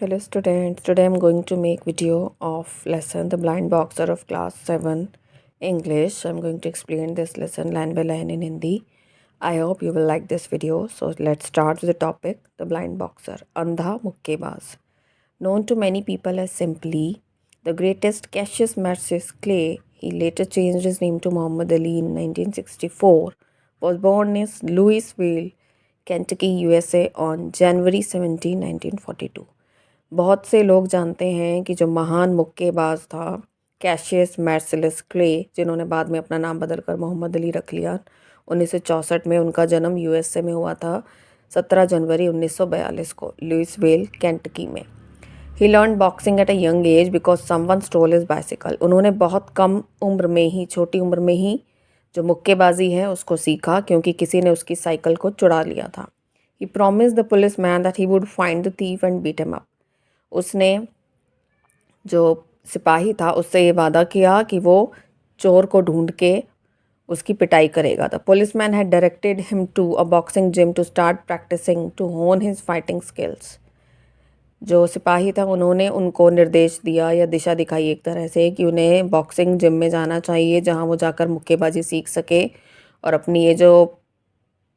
Hello students, today I'm going to make video of lesson The Blind Boxer of class 7 English. I'm going to explain this lesson line by line in Hindi. I hope you will like this video. So let's start with the topic The Blind Boxer. Andha Mukkebaz. Known to many people as simply the greatest Cassius Marcius Clay, he later changed his name to Muhammad Ali in 1964, was born in Louisville, Kentucky, USA on January 17, 1942. बहुत से लोग जानते हैं कि जो महान मुक्केबाज था कैशियस मार्सिलस क्ले, जिन्होंने बाद में अपना नाम बदलकर मोहम्मद अली रख लिया, 1964 में उनका जन्म यूएसए में हुआ था 17 जनवरी 1942 को लुइसविल केंटकी में। He learn boxing at a young age because someone stole his bicycle. उन्होंने बहुत कम उम्र में ही, छोटी उम्र में ही जो मुक्केबाजी है उसको सीखा क्योंकि किसी ने उसकी साइकिल को चुरा लिया था। He promise the police man that he would find the thief and beat him up. उसने जो सिपाही था उससे ये वादा किया कि वो चोर को ढूंढ के उसकी पिटाई करेगा। The police man had directed him to a boxing gym to start practising to hone his fighting skills. जो सिपाही था उन्होंने उनको निर्देश दिया या दिशा दिखाई एक तरह से कि उन्हें बॉक्सिंग जिम में जाना चाहिए जहां वो जाकर मुक्केबाजी सीख सके और अपनी ये जो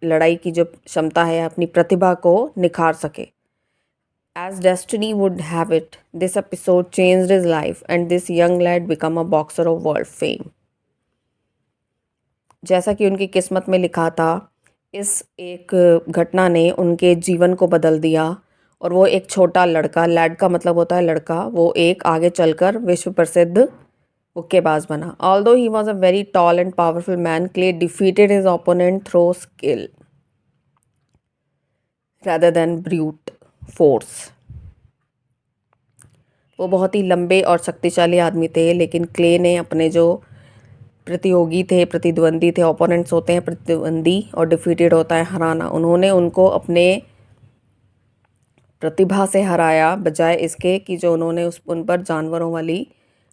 लड़ाई की जो क्षमता है, अपनी प्रतिभा को निखार सके। As destiny would have it, this episode changed his life and this young lad became a boxer of world fame. जैसा कि उनकी किस्मत में लिखा था, इस एक घटना ने उनके जीवन को बदल दिया और वो एक छोटा लड़का, लैड का मतलब होता है लड़का, वो एक आगे चलकर विश्व प्रसिद्ध मुक्केबाज बना। Although he was a very tall and powerful man, Clay defeated his opponent through skill rather than brute force. वो बहुत ही लंबे और शक्तिशाली आदमी थे, लेकिन क्ले ने अपने जो प्रतियोगी थे, प्रतिद्वंदी थे, ओपोनेंट्स होते हैं प्रतिद्वंदी और डिफीटेड होता है हराना, उन्होंने उनको अपने प्रतिभा से हराया बजाय इसके कि जो उन्होंने उन पर जानवरों वाली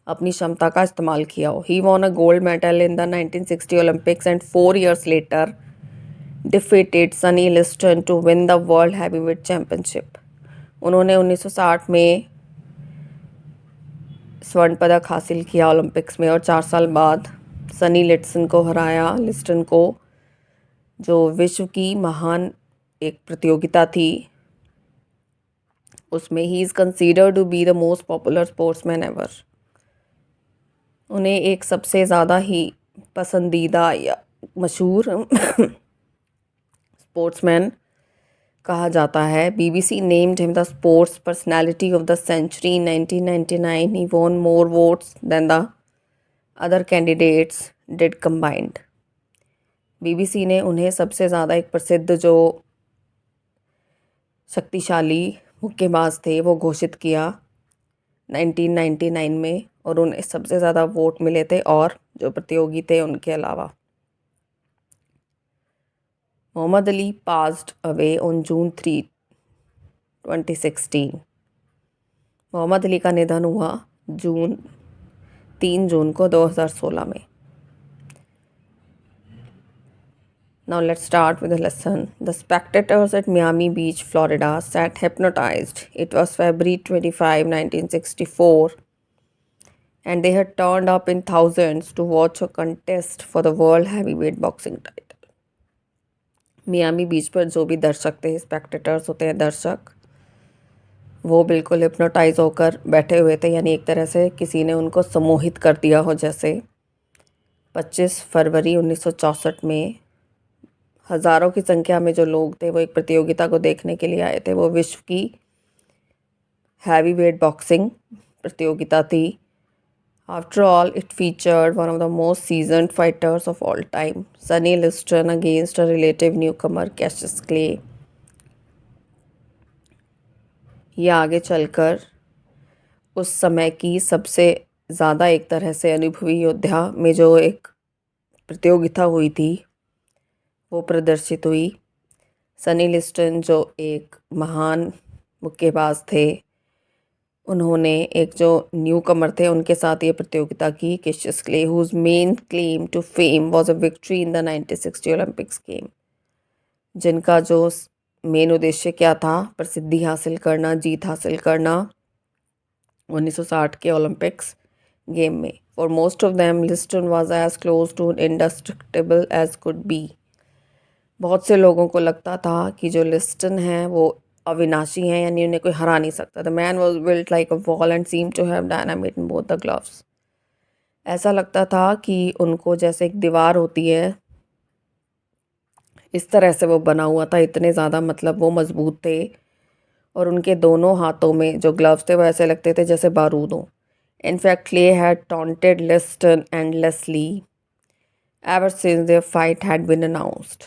अपनी क्षमता का इस्तेमाल किया हो। He won a gold medal in the 1960 Olympics and 4 years later defeated Sonny Liston to win the world heavyweight championship. उन्होंने 1960 में स्वर्ण पदक हासिल किया ओलंपिक्स में और 4 साल बाद सनी लिस्टन को हराया। लिस्टन को जो विश्व की महान एक प्रतियोगिता थी उसमें he is considered to be the most popular sportsman ever. उन्हें एक सबसे ज़्यादा ही पसंदीदा या मशहूर स्पोर्ट्समैन कहा जाता है। BBC named him the sports personality of the century in 1999. He won more votes than the other candidates did combined. BBC ने उन्हें सबसे ज़्यादा एक प्रसिद्ध जो शक्तिशाली मुक्केबाज थे वो घोषित किया 1999 में और उन्हें सबसे ज़्यादा वोट मिले थे और जो प्रतियोगी थे उनके अलावा। Muhammad Ali passed away on June 3, 2016. Mohammad Ali का निधन हुआ 3 जून को 2016 में। Now let's start with the lesson. The spectators at Miami Beach, Florida sat hypnotized. It was February 25, 1964, and they had turned up in thousands to watch a contest for the world heavyweight boxing title. Miami Beach पर जो भी दर्शक थे, spectators होते हैं दर्शक, वो बिल्कुल हिप्नोटाइज होकर बैठे हुए थे, यानी एक तरह से किसी ने उनको सम्मोहित कर दिया हो। जैसे 25 फरवरी 1964 में हज़ारों की संख्या में जो लोग थे वो एक प्रतियोगिता को देखने के लिए आए थे। वो विश्व की हैवी वेट बॉक्सिंग प्रतियोगिता थी। After all it featured one of the most seasoned fighters of all time, Sonny Liston against a relative newcomer Cassius Clay. ये आगे चलकर उस समय की सबसे ज़्यादा एक तरह से अनुभवी योद्धा में जो एक प्रतियोगिता हुई थी वो प्रदर्शित हुई। सनी लिस्टन जो एक महान मुक्केबाज थे, उन्होंने एक जो न्यू कमर थे उनके साथ ये प्रतियोगिता की। Cassius Clay whose main claim to fame was a victory in the 1960 Olympics game, जिनका जो मेन उद्देश्य क्या था? प्रसिद्धि हासिल करना, जीत हासिल करना 1960 के ओलंपिक्स गेम में। For most of them Liston was as close to indestructible as could be. बहुत से लोगों को लगता था कि जो लिस्टन है वो अविनाशी हैं, यानी उन्हें कोई हरा नहीं सकता। The man was built like a wall and seem to have dynamite in both the gloves. ऐसा लगता था कि उनको जैसे एक दीवार होती है, इस तरह से वो बना हुआ था। इतने ज़्यादा मतलब वो मजबूत थे, और उनके दोनों हाथों में जो ग्लव्स थे वो ऐसे लगते थे जैसे बारूद हों। In fact Clay had taunted Liston endlessly ever since their fight had been announced.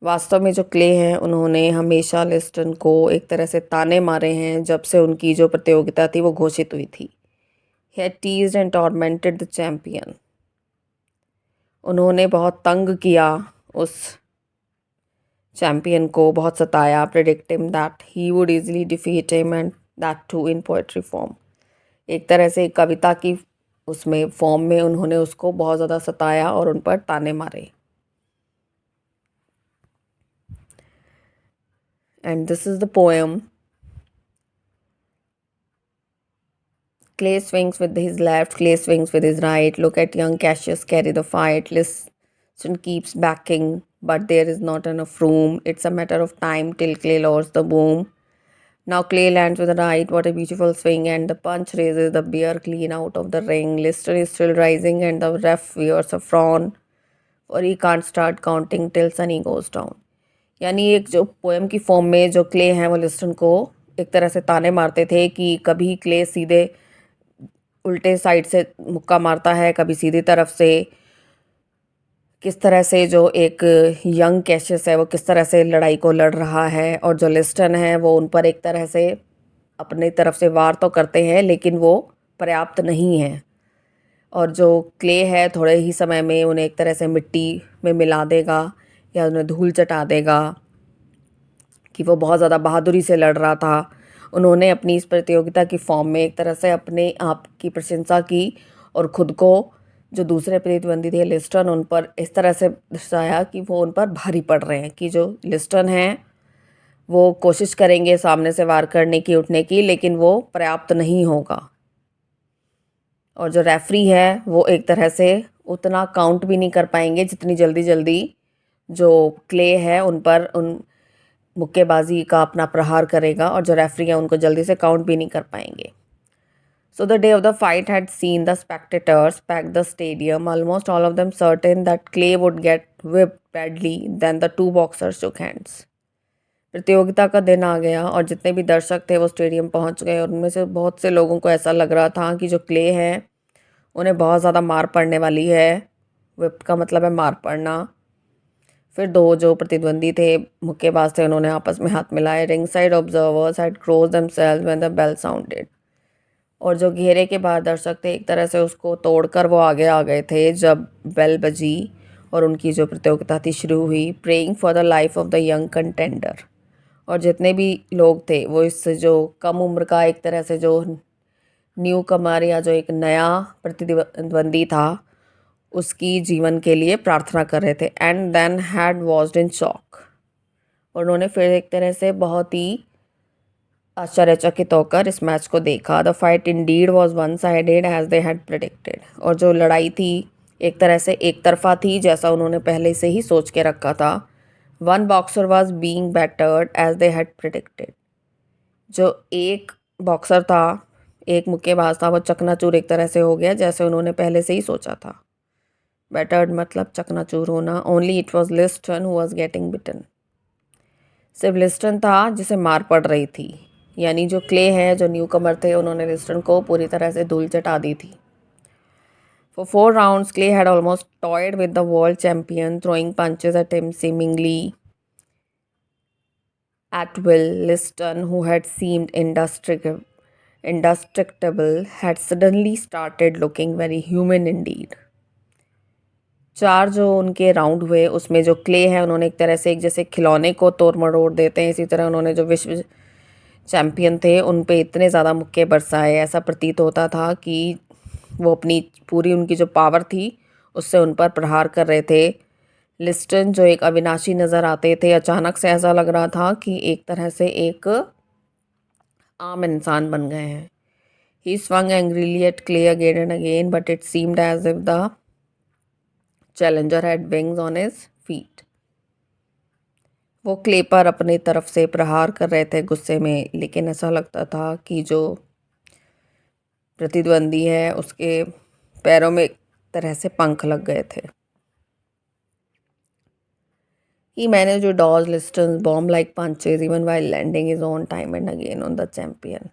वास्तव में जो क्ले हैं उन्होंने हमेशा लिस्टन को एक तरह से ताने मारे हैं जब से उनकी जो प्रतियोगिता थी वो घोषित हुई थी। He had teased and tormented the champion. उन्होंने बहुत तंग किया उस चैम्पियन को, बहुत सताया। Predict him that he would easily defeat him and that too in poetry form. एक तरह से कविता की उसमें फॉर्म में उन्होंने उसको बहुत ज़्यादा सताया और उन पर ताने मारे। And this is the poem. Clay swings with his left, Clay swings with his right. Look at young Cassius carry the fight. Liston keeps backing, but there is not enough room. It's a matter of time till Clay lowers the boom. Now Clay lands with the right. What a beautiful swing, and the punch raises the bear clean out of the ring. Liston is still rising, and the ref wears a frown, for he can't start counting till Sunny goes down. यानी एक जो poem की form में जो Clay हैं वो लिस्टन को एक तरह से ताने मारते थे कि कभी क्ले सीधे उल्टे साइड से मुक्का मारता है, कभी सीधी तरफ से। किस तरह से जो एक यंग कैशियस है वो किस तरह से लड़ाई को लड़ रहा है, और जो लिस्टन है वो उन पर एक तरह से अपनी तरफ से वार तो करते हैं लेकिन वो पर्याप्त नहीं है। और जो क्ले है थोड़े ही समय में उन्हें एक तरह से मिट्टी में मिला देगा या उन्हें धूल चटा देगा कि वो बहुत ज़्यादा बहादुरी से लड़ रहा था। उन्होंने अपनी इस प्रतियोगिता की फॉर्म में एक तरह से अपने आप की प्रशंसा की और ख़ुद को जो दूसरे प्रतिद्वंदी थे लिस्टन, उन पर इस तरह से दर्शाया कि वो उन पर भारी पड़ रहे हैं, कि जो लिस्टन हैं वो कोशिश करेंगे सामने से वार करने की, उठने की, लेकिन वो पर्याप्त नहीं होगा। और जो रेफरी है वो एक तरह से उतना काउंट भी नहीं कर पाएंगे जितनी जल्दी जल्दी जो क्ले है उन पर उन मुक्केबाजी का अपना प्रहार करेगा, और जो रेफरी है उनको जल्दी से काउंट भी नहीं कर पाएंगे। So the day of the fight had seen the spectators pack the stadium, almost all of them certain that Clay would get whipped badly. Then the two boxers shook hands. प्रतियोगिता का दिन आ गया और जितने भी दर्शक थे वो स्टेडियम पहुंच गए, और उनमें से बहुत से लोगों को ऐसा लग रहा था कि जो क्ले है उन्हें बहुत ज़्यादा मार पड़ने वाली है। whip का मतलब है मार पड़ना। फिर दो जो प्रतिद्वंदी थे, मुक्केबाज थे, उन्होंने आपस में हाथ मिलाए। Ringside observers had closed themselves when the bell sounded. और जो घेरे के बाहर दर्शक थे एक तरह से उसको तोड़कर वो आगे आ गए थे जब बेल बजी और उनकी जो प्रतियोगिता थी शुरू हुई। Praying for the life of the young contender. और जितने भी लोग थे वो इस जो कम उम्र का एक तरह से जो न्यू कमर या जो एक नया प्रतिद्वंदी था उसकी जीवन के लिए प्रार्थना कर रहे थे। And then had was in shock. और उन्होंने फिर एक तरह से बहुत ही आश्चर्यचकित होकर इस मैच को देखा। The fight indeed was one sided as they had predicted. और जो लड़ाई थी एक तरह से एक तरफा थी जैसा उन्होंने पहले से ही सोच के रखा था। One boxer was being battered as they had predicted. जो एक बॉक्सर था, एक मुक्केबाज था, वो चकनाचूर एक तरह से हो गया जैसे उन्होंने पहले से ही सोचा था। बैटर्ड मतलब चकनाचूर होना। Only it was Liston who was getting beaten. सिर्फ लिस्टन था जिसे मार पड़ रही थी, यानी जो क्ले है, जो न्यू कमर थे, उन्होंने लिस्टन को पूरी तरह से धूल चटा दी थी। For 4 rounds, Clay had almost toyed with the world champion, throwing punches at him seemingly at will. Liston, who had seemed indestructible, had suddenly started looking very human indeed. 4 जो उनके राउंड हुए उसमें जो क्ले है उन्होंने एक तरह से एक जैसे खिलौने को तोड़ मरोड़ देते हैं, इसी तरह उन्होंने जो विश्व चैम्पियन थे उन पे इतने ज़्यादा मुक्के बरसाए, ऐसा प्रतीत होता था कि वो अपनी पूरी उनकी जो पावर थी उससे उन पर प्रहार कर रहे थे। लिस्टन जो एक अविनाशी नज़र आते थे, अचानक से ऐसा लग रहा था कि एक तरह से एक आम इंसान बन गए हैं। He swung angrily at Clay again and again, but it seemed as if the challenger had wings on his feet. वो क्ले पर अपनी तरफ से प्रहार कर रहे थे गुस्से में, लेकिन ऐसा लगता था कि जो प्रतिद्वंदी है उसके पैरों में एक तरह से पंख लग गए थे। He managed to dodge Liston's bomb-like punches even while landing his own time and again on the champion.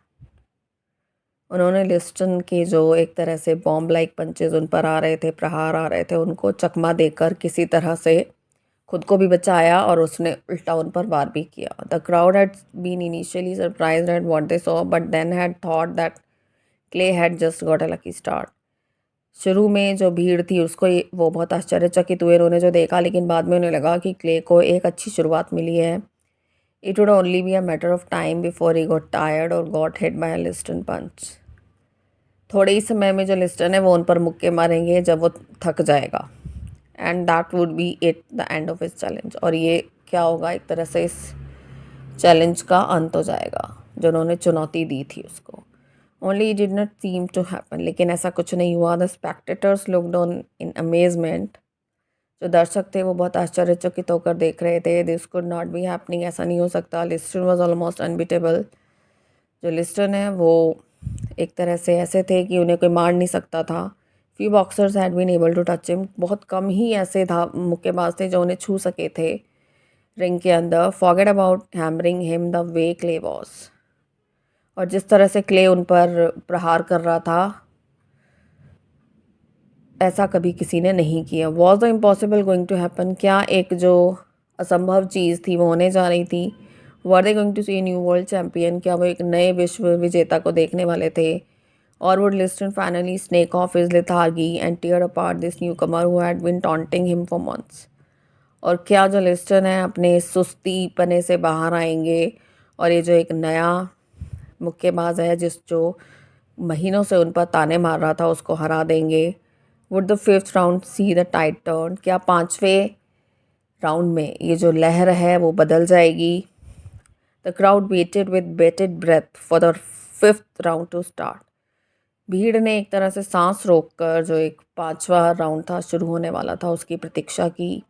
उन्होंने लिस्टन के जो एक तरह से बॉम्ब लाइक पंचेज उन पर आ रहे थे, प्रहार आ रहे थे, उनको चकमा देकर किसी तरह से खुद को भी बचाया और उसने उल्टा उन पर वार भी किया। The crowd had been initially surprised at what they saw but then had thought that Clay had just got a lucky start. शुरू में जो भीड़ थी उसको वो बहुत आश्चर्यचकित हुए उन्होंने जो देखा, लेकिन बाद में उन्हें लगा कि क्ले को एक अच्छी शुरुआत मिली है। It would only be a matter of time before he got tired और गॉट हिट बाय अ लिस्टन पंच। थोड़े ही समय में जो लिस्टन है वो उन पर मुक्के मारेंगे जब वो थक जाएगा। And that would be it the end of his challenge. और ये क्या होगा, एक तरह से इस चैलेंज का अंत हो जाएगा जो उन्होंने चुनौती दी थी उसको। Only did not seem to happen, लेकिन ऐसा कुछ नहीं हुआ। The spectators looked on in amazement. जो दर्शक थे वो बहुत आश्चर्यचकित होकर देख रहे थे। This could not be happening, ऐसा नहीं हो सकता। Liston was almost unbeatable. जो लिस्टन है वो एक तरह से ऐसे थे कि उन्हें कोई मार नहीं सकता था। Few boxers had been able to touch him, बहुत कम ही ऐसे मुक्केबाज थे जो उन्हें छू सके थे रिंग के अंदर। Forget about hammering him the way clay was. और जिस तरह से क्ले उन पर प्रहार कर रहा था ऐसा कभी किसी ने नहीं किया। Was the impossible going to happen, क्या एक जो असंभव चीज़ थी वो होने जा रही थी। Were they going to see new world champion, क्या वो एक नए विश्व विजेता को देखने वाले थे। और would Liston finally shake off his lethargy and tear apart this newcomer who had been taunting him for months. और क्या जो लिस्टन है अपने सुस्ती पने से बाहर आएंगे और ये जो एक नया मुक्केबाज है जिस जो महीनों से उन पर ताने मार रहा था उसको हरा देंगे। Would the fifth round see the tide turn, क्या पाँचवें राउंड में ये जो लहर है वो बदल जाएगी। The crowd waited with bated breath for the fifth round to start. भीड़ ने एक तरह से सांस रोककर जो एक पांचवा राउंड था शुरू होने वाला था उसकी प्रतीक्षा की।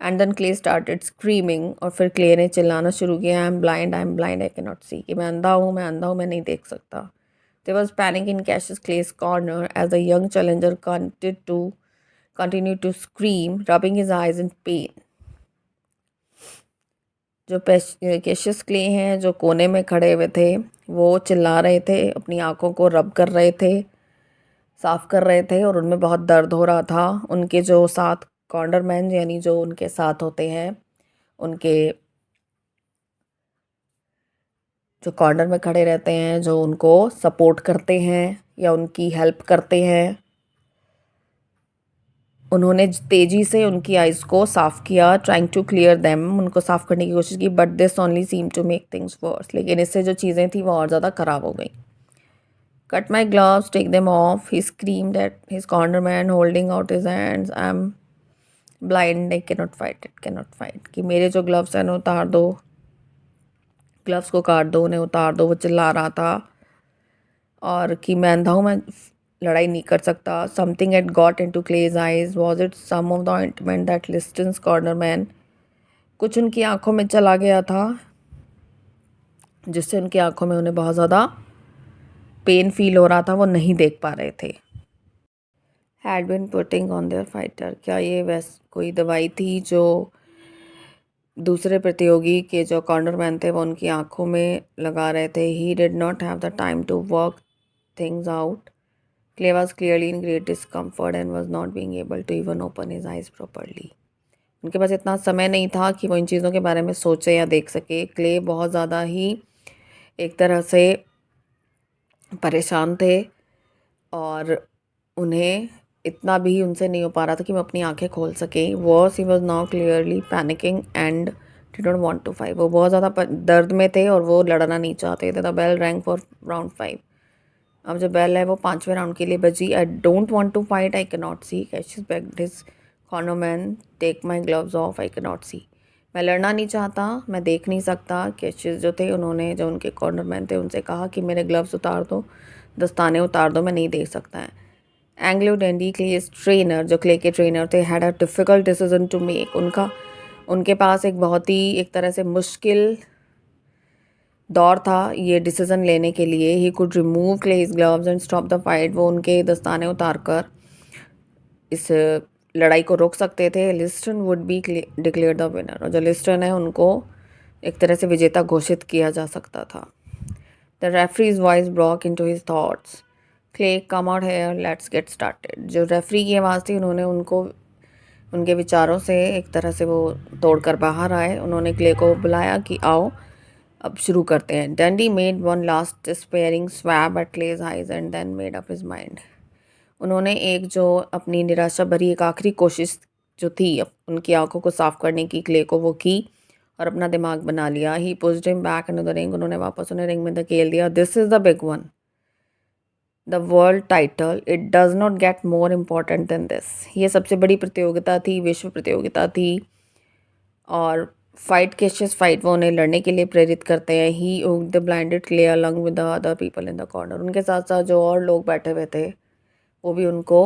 And then Clay started screaming, और फिर क्ले ने चिल्लाना शुरू किया, I am blind, I can not see, कि मैं अंधा हूँ, मैं नहीं देख सकता। There was panic in Cassius Clay's corner as the young challenger continued to scream, rubbing his eyes in pain. जो कैशियस क्ले हैं जो कोने में खड़े हुए थे वो चिल्ला रहे थे, अपनी आंखों को रब कर रहे थे, साफ कर रहे थे और उनमें बहुत दर्द हो रहा था। उनके जो साथ कॉर्नरमैन यानी जो उनके साथ होते हैं, उनके जो कॉर्नर में खड़े रहते हैं, जो उनको सपोर्ट करते हैं या उनकी हेल्प करते हैं, उन्होंने तेज़ी से उनकी आइज़ को साफ़ किया, ट्राइंग टू क्लियर देम, उनको साफ़ करने की कोशिश की। But this only seem to make things worse, लेकिन इससे जो चीज़ें थी वो और ज़्यादा ख़राब हो गई। Cut my gloves, take them off, he screamed at his corner man holding out his hands, I am blind, I can not fight, it can not fight, कि मेरे जो ग्लव्स हैं उतार दो, ग्लव्स को काट दो, उन्हें उतार दो। वो चिल्ला रहा था और कि मैं अंधा हूँ, मैं लड़ाई नहीं कर सकता। Something had got into Clay's eyes. Was it some of the ointment that Liston's corner man? कुछ उनकी आंखों में चला गया था जिससे उनकी आंखों में उन्हें बहुत ज़्यादा पेन फील हो रहा था, वो नहीं देख पा रहे थे। Had been putting on their fighter, क्या ये कोई दवाई थी जो दूसरे प्रतियोगी के जो कॉर्नर मैन थे वो उनकी आंखों में लगा रहे थे। He did not have the time to work things out. Clay was clearly in great discomfort and was not being able to even open his eyes properly. उनके पास इतना समय नहीं था कि वो इन चीज़ों के बारे में सोचे या देख सके। क्ले बहुत ज़्यादा ही एक तरह से परेशान थे और उन्हें इतना भी उनसे नहीं हो पा रहा था कि वो अपनी आंखें खोल सके। He was now clearly panicking and did not want to fight. वो बहुत ज़्यादा दर्द में थे और वो लड़ना नहीं चाहते थे। The bell rang for round 5। अब जो बेल है वो 5वें राउंड के लिए बजी। I don't want to fight, I can not see, Cassius begged his cornerman take my gloves off, I can not see. मैं लड़ना नहीं चाहता, मैं देख नहीं सकता। कैशियस जो थे उन्होंने, जो उनके कॉर्नरमैन थे, उनसे कहा कि मेरे ग्लव्स उतार दो, दस्ताने उतार दो, मैं नहीं देख सकता है। एंग्लो डैंडी क्लेस ट्रेनर, जो क्ले के ट्रेनर थे, had a difficult decision to make. उनके पास एक बहुत ही एक तरह से मुश्किल दौर था ये डिसीज़न लेने के लिए। He could remove clay his gloves and stop the fight. वो उनके दस्ताने उतार कर इस लड़ाई को रोक सकते थे। Liston would be declare the winner, और जो लिस्टन है उनको एक तरह से विजेता घोषित किया जा सकता था। The referees voice broke into his thoughts, clay come out here, let's get started. जो रेफरी की आवाज़ थी, उन्होंने उनको उनके विचारों से एक तरह से वो तोड़कर बाहर आए। उन्होंने क्ले को बुलाया कि आओ अब शुरू करते हैं। Dundee made one last despairing swab at Clay's eyes and then made up his mind. उन्होंने एक जो अपनी निराशा भरी एक आखिरी कोशिश जो थी उनकी आंखों को साफ करने की, क्ले को वो की और अपना दिमाग बना लिया। He pushed him back into the ring, उन्होंने वापस उन्हें रिंग में धकेल दिया। This is the big one, the world title, it does not get more important than this. ये सबसे बड़ी प्रतियोगिता थी, विश्व प्रतियोगिता थी, और फाइट केशियस फाइट वो उन्हें लड़ने के लिए प्रेरित करते हैं। He the blinded Clay along with the other people in the corner. उनके साथ साथ जो और लोग बैठे हुए थे वो भी उनको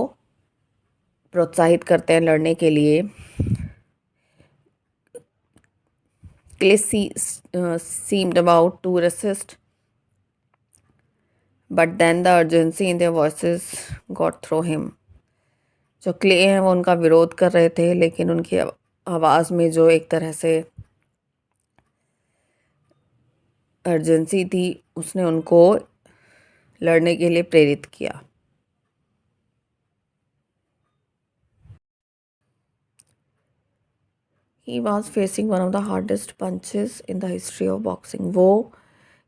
प्रोत्साहित करते हैं लड़ने के लिए। Clay seemed about to resist, but then the urgency in their voices got through him. जो क्ले हैं वो उनका विरोध कर रहे थे, लेकिन उनकी आवाज़ में जो एक तरह से अर्जेंसी थी उसने उनको लड़ने के लिए प्रेरित किया। He was facing one of the hardest punches in the history of boxing. वो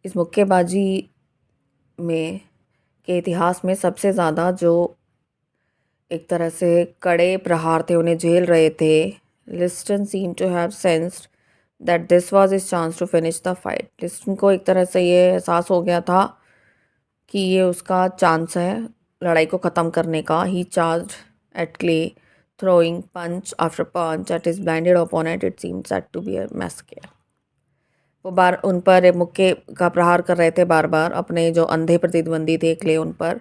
इस मुक्केबाजी में के इतिहास में सबसे ज़्यादा जो एक तरह से कड़े प्रहार थे उन्हें झेल रहे थे। Liston seem to have sensed that this was his chance to finish the fight. Liston को एक तरह से ये एहसास हो गया था कि ये उसका चांस है लड़ाई को ख़त्म करने का। He charged at Clay, throwing punch after punch at his blinded opponent. It seemed set to be a massacre. वो बार उन पर मुक्के का प्रहार कर रहे थे बार बार, अपने जो अंधे प्रतिद्वंदी थे क्ले, उन पर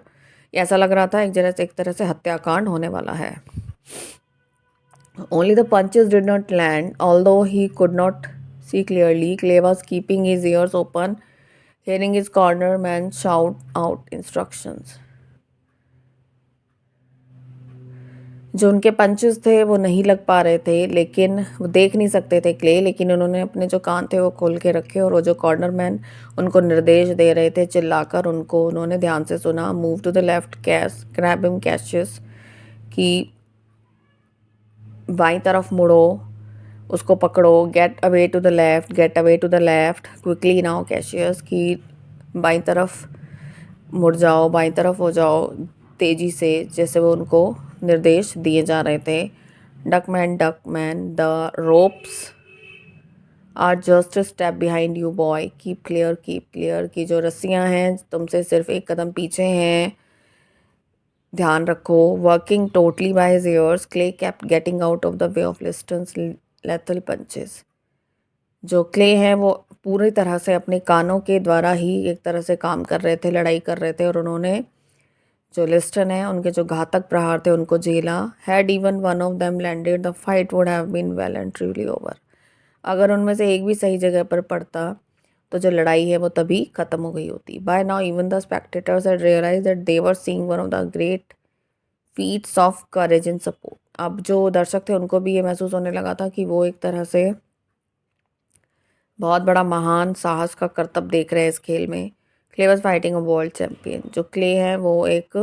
ऐसा लग रहा था एक तरह से हत्याकांड होने वाला है। Only the punches did not land, although he could not see clearly. Clay was keeping his ears open, hearing his corner man shout out instructions. जो उनके पंचेस थे वो नहीं लग पा रहे थे, लेकिन वो देख नहीं सकते थे क्ले, लेकिन उन्होंने अपने जो कान थे वो खोल के रखे और वो जो कॉर्नर मैन उनको निर्देश दे रहे थे चिल्लाकर, उनको उन्होंने ध्यान से सुना। Move to the left, Cash, grab him, Cassius, कि बाईं तरफ मुड़ो, उसको पकड़ो। Get away to the left, get away to the left quickly now Cassius, कि बाईं तरफ मुड़ जाओ, बाईं तरफ हो जाओ तेज़ी से, जैसे वो उनको निर्देश दिए जा रहे थे। Duck man, the ropes are just step behind you boy, keep clear, की जो रस्सियां हैं तुमसे सिर्फ एक कदम पीछे हैं, ध्यान रखो। Working totally by his ears, Clay kept getting out of the way of Liston's lethal punches. जो क्ले हैं वो पूरी तरह से अपने कानों के द्वारा ही एक तरह से काम कर रहे थे, लड़ाई कर रहे थे, और उन्होंने जो लिस्टन है उनके जो घातक प्रहार थे उनको झेला। Had even one of them landed the fight would have been well and truly over. अगर उनमें से एक भी सही जगह पर पड़ता तो जो लड़ाई है वो तभी ख़त्म हो गई होती। By now even the spectators had realised that they were seeing one of the great feats of courage and support. अब जो दर्शक थे उनको भी ये महसूस होने लगा था कि वो एक तरह से बहुत बड़ा महान साहस का करतब देख रहे हैं इस खेल में। Clay was fighting a world champion. जो क्ले है वो एक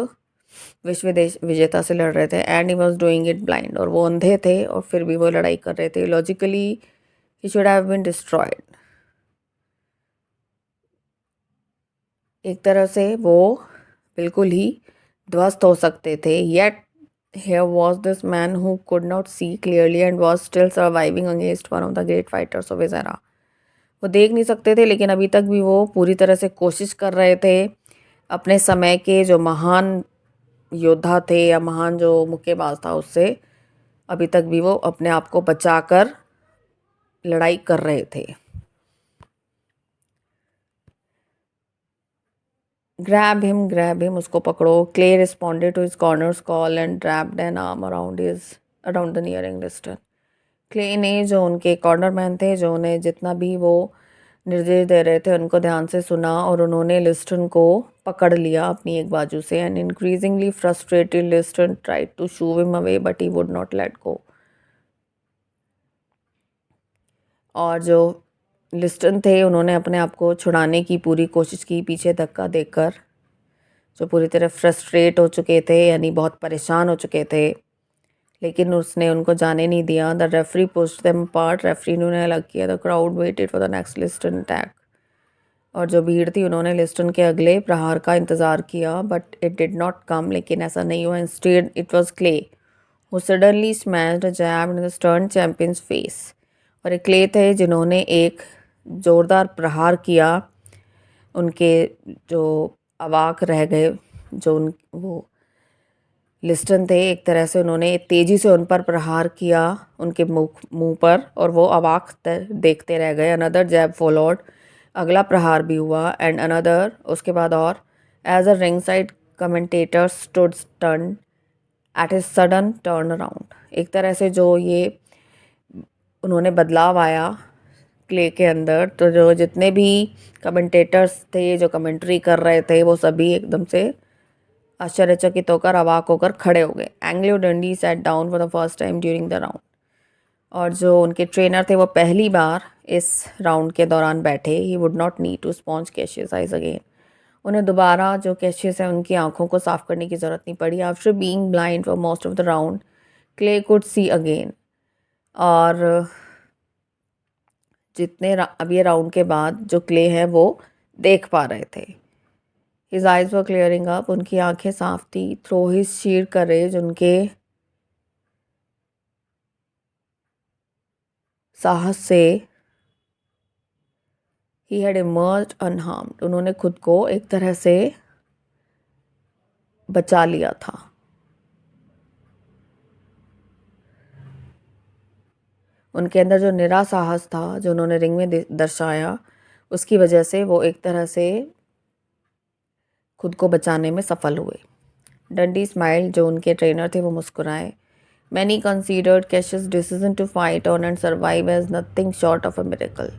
विश्व विजेता से लड़ रहे थे। And he was doing it blind, और वो अंधे थे और फिर भी वो लड़ाई कर रहे थे। Logically he should have been destroyed. एक तरह से वो बिल्कुल ही ध्वस्त हो सकते थे। Yet here was this man who could not see clearly and was still surviving against one of the great fighters of his era. वो देख नहीं सकते थे, लेकिन अभी तक भी वो पूरी तरह से कोशिश कर रहे थे अपने समय के जो महान योद्धा थे या महान जो मुक्केबाज था उससे अभी तक भी वो अपने आप को बचाकर लड़ाई कर रहे थे। ग्रैब हिम, उसको पकड़ो। Clay responded to his corner's call and wrapped an arm around the nearing Liston. Clay ने, जो उनके कॉर्नर मैन थे, जो उन्हें जितना भी वो निर्देश दे रहे थे उनको ध्यान से सुना और उन्होंने लिस्टन को पकड़ लिया अपनी एक बाजू से। And increasingly frustrated Liston tried to shove him away but he would not let go. और जो लिस्टन थे उन्होंने अपने आप को छुड़ाने की पूरी कोशिश की पीछे धक्का देकर, जो पूरी तरह फ्रस्ट्रेट हो चुके थे, यानी बहुत परेशान हो चुके थे, लेकिन उसने उनको जाने नहीं दिया। The referee pushed them apart, referee ने उन्हें अलग किया। The crowd waited for the next Liston attack, और जो भीड़ थी उन्होंने लिस्टन के अगले प्रहार का इंतज़ार किया, but it did not come, लेकिन ऐसा नहीं हुआ। Instead it was Clay who suddenly smashed a jab in the stern champion's face. और एक क्ले थे जिन्होंने एक ज़ोरदार प्रहार किया। उनके जो अवाक रह गए, जो वो लिस्टन थे, एक तरह से उन्होंने तेज़ी से उन पर प्रहार किया उनके मुंह पर, और वो अवाक देखते रह गए। अनदर जैब फॉलोड, अगला प्रहार भी हुआ। एंड अनदर, उसके बाद और। As a ring side commentator stood stun at his sudden turn around, एक तरह से जो ये उन्होंने बदलाव आया क्ले के अंदर, तो जो जितने भी कमेंटेटर्स थे जो कमेंट्री कर रहे थे वो सभी एकदम से आश्चर्यचकित होकर, अवाक होकर खड़े हो गए। एंग्लो डंडी sat down for the first time during the round, और जो उनके ट्रेनर थे वो पहली बार इस राउंड के दौरान बैठे। He would not need to sponge Cassius eyes again, उन्हें दोबारा जो कैशियस है उनकी आंखों को साफ करने की ज़रूरत नहीं पड़ी। After being blind for most of the round, clay could see again, और जितने अब ये राउंड के बाद जो क्ले है वो देख पा रहे थे। His eyes were clearing up, उनकी आंखें साफ थी। थ्रो हिज शीर करेज, उनके साहस से ही हैड इमर्ज्ड अनहार्म्ड, उन्होंने खुद को एक तरह से बचा लिया था। उनके अंदर जो निरा साहस था जो उन्होंने रिंग में दर्शाया, उसकी वजह से वो एक तरह से खुद को बचाने में सफल हुए। डंडी स्माइल, जो उनके ट्रेनर थे, वो मुस्कुराए। Many considered Cassius decision to fight on and survive as nothing short of a miracle,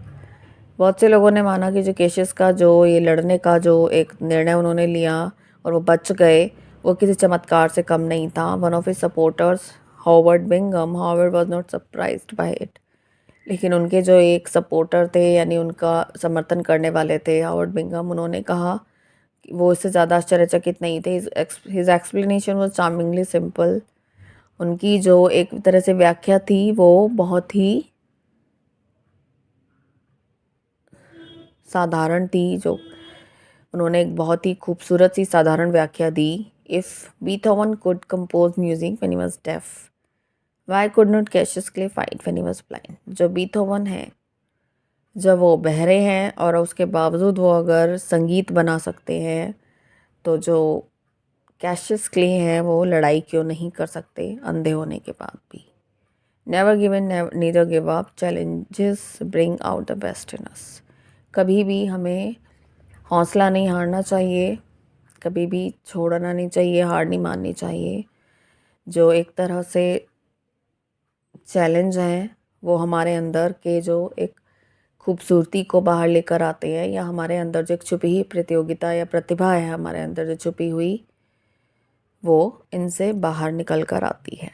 बहुत से लोगों ने माना कि जो कैशियस का जो ये लड़ने का जो एक निर्णय उन्होंने लिया और वो बच गए, वो किसी चमत्कार से कम नहीं था। One of his supporters, Howard Bingham, however was not surprised bye it, लेकिन उनके जो एक सपोर्टर थे, यानी उनका समर्थन करने वाले थे, हावर्ड बिंगम, उन्होंने कहा कि वो इससे ज़्यादा आश्चर्यचकित नहीं थे। हिज एक्सप्लेनेशन वाज चार्मिंगली सिंपल, उनकी जो एक तरह से व्याख्या थी वो बहुत ही साधारण थी। जो उन्होंने एक बहुत ही खूबसूरत सी साधारण व्याख्या दी। If Beethoven could compose music when he was deaf, why could not Cassius Clay fight when he was blind. जो बीथोवन है, जब वो बहरे हैं और उसके बावजूद वो अगर संगीत बना सकते हैं, तो जो कैशियस क्ले हैं वो लड़ाई क्यों नहीं कर सकते अंधे होने के बाद भी। Never give in, neither give up, challenges bring out the best in us, कभी भी हमें हौसला नहीं हारना चाहिए, कभी भी छोड़ना नहीं चाहिए, हार नहीं माननी चाहिए। जो एक तरह से चैलेंज हैं वो हमारे अंदर के जो एक खूबसूरती को बाहर लेकर आते हैं, या हमारे अंदर जो एक छुपी हुई प्रतियोगिता या प्रतिभा है हमारे अंदर जो छुपी हुई, वो इनसे बाहर निकल कर आती है।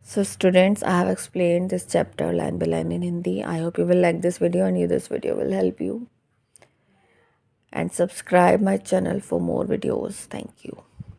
So students, I have explained this chapter line by line in Hindi. I hope you will like this video and this video will help you. And subscribe my channel for more videos. Thank you.